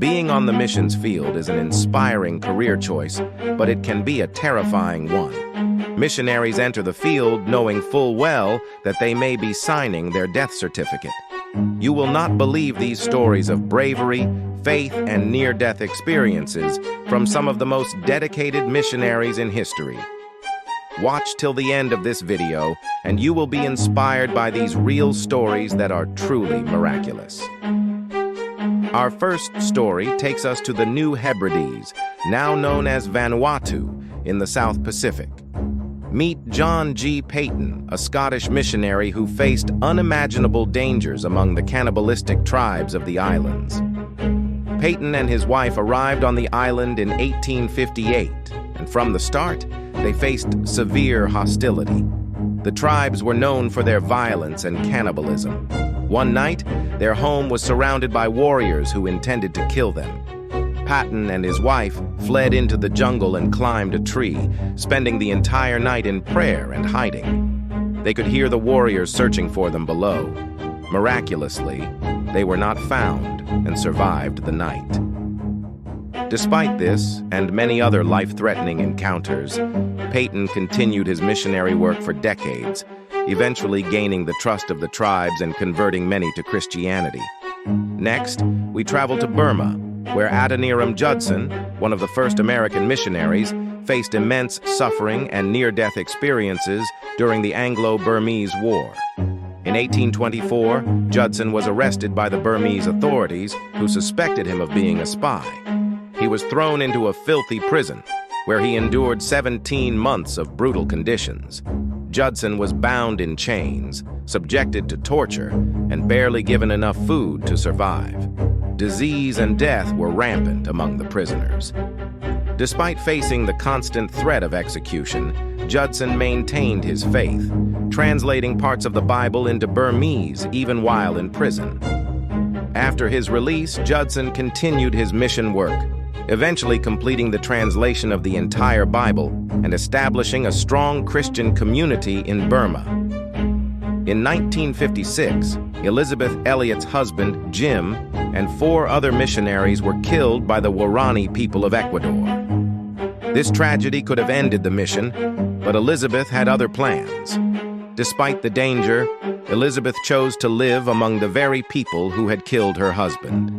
Being on the missions field is an inspiring career choice, but it can be a terrifying one. Missionaries enter the field knowing full well that they may be signing their death certificate. You will not believe these stories of bravery, faith, and near-death experiences from some of the most dedicated missionaries in history. Watch till the end of this video, and you will be inspired by these real stories that are truly miraculous. Our first story takes us to the New Hebrides, now known as Vanuatu, in the South Pacific. Meet John G. Paton, a Scottish missionary who faced unimaginable dangers among the cannibalistic tribes of the islands. Paton and his wife arrived on the island in 1858, and from the start, they faced severe hostility. The tribes were known for their violence and cannibalism. One night, their home was surrounded by warriors who intended to kill them. Paton and his wife fled into the jungle and climbed a tree, spending the entire night in prayer and hiding. They could hear the warriors searching for them below. Miraculously, they were not found and survived the night. Despite this and many other life-threatening encounters, Paton continued his missionary work for decades, eventually gaining the trust of the tribes and converting many to Christianity. Next, we travel to Burma, where Adoniram Judson, one of the first American missionaries, faced immense suffering and near-death experiences during the Anglo-Burmese War. In 1824, Judson was arrested by the Burmese authorities, who suspected him of being a spy. He was thrown into a filthy prison, where he endured 17 months of brutal conditions. Judson was bound in chains, subjected to torture, and barely given enough food to survive. Disease and death were rampant among the prisoners. Despite facing the constant threat of execution, Judson maintained his faith, translating parts of the Bible into Burmese even while in prison. After his release, Judson continued his mission work, eventually completing the translation of the entire Bible and establishing a strong Christian community in Burma. In 1956, Elizabeth Elliot's husband, Jim, and 4 other missionaries were killed by the Waorani people of Ecuador. This tragedy could have ended the mission, but Elizabeth had other plans. Despite the danger, Elizabeth chose to live among the very people who had killed her husband.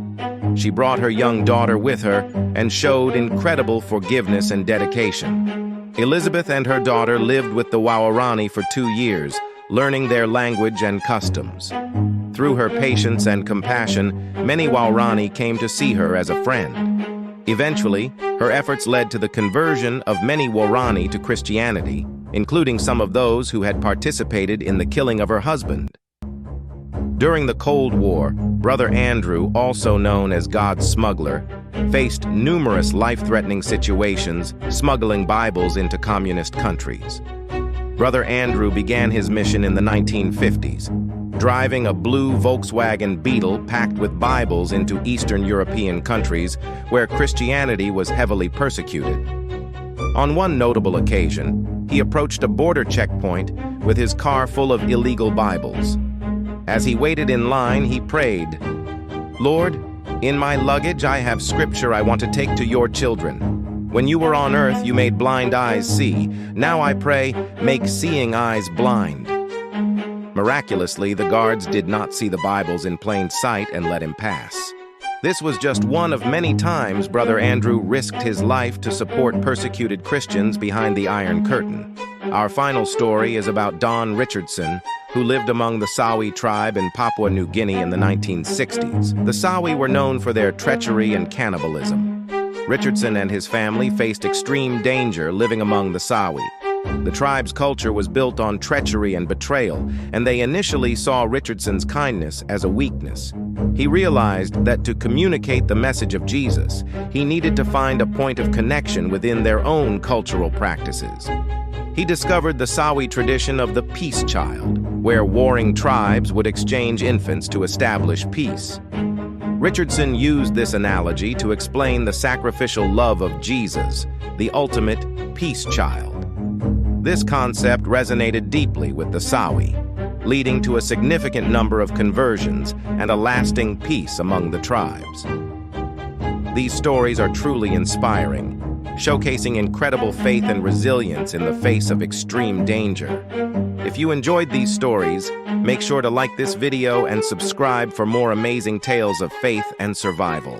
She brought her young daughter with her and showed incredible forgiveness and dedication. Elizabeth and her daughter lived with the Waorani for 2 years, learning their language and customs. Through her patience and compassion, many Waorani came to see her as a friend. Eventually, her efforts led to the conversion of many Waorani to Christianity, including some of those who had participated in the killing of her husband. During the Cold War, Brother Andrew, also known as God's smuggler, faced numerous life-threatening situations smuggling Bibles into communist countries. Brother Andrew began his mission in the 1950s, driving a blue Volkswagen Beetle packed with Bibles into Eastern European countries where Christianity was heavily persecuted. On one notable occasion, he approached a border checkpoint with his car full of illegal Bibles. As he waited in line, he prayed, "Lord, in my luggage I have scripture I want to take to your children. When you were on earth, you made blind eyes see. Now I pray, make seeing eyes blind." Miraculously, the guards did not see the Bibles in plain sight and let him pass. This was just one of many times Brother Andrew risked his life to support persecuted Christians behind the Iron Curtain. Our final story is about Don Richardson, who lived among the Sawi tribe in Papua New Guinea in the 1960s. The Sawi were known for their treachery and cannibalism. Richardson and his family faced extreme danger living among the Sawi. The tribe's culture was built on treachery and betrayal, and they initially saw Richardson's kindness as a weakness. He realized that to communicate the message of Jesus, he needed to find a point of connection within their own cultural practices. He discovered the Sawi tradition of the peace child, where warring tribes would exchange infants to establish peace. Richardson used this analogy to explain the sacrificial love of Jesus, the ultimate peace child. This concept resonated deeply with the Sawi, leading to a significant number of conversions and a lasting peace among the tribes. These stories are truly inspiring, showcasing incredible faith and resilience in the face of extreme danger. If you enjoyed these stories, make sure to like this video and subscribe for more amazing tales of faith and survival.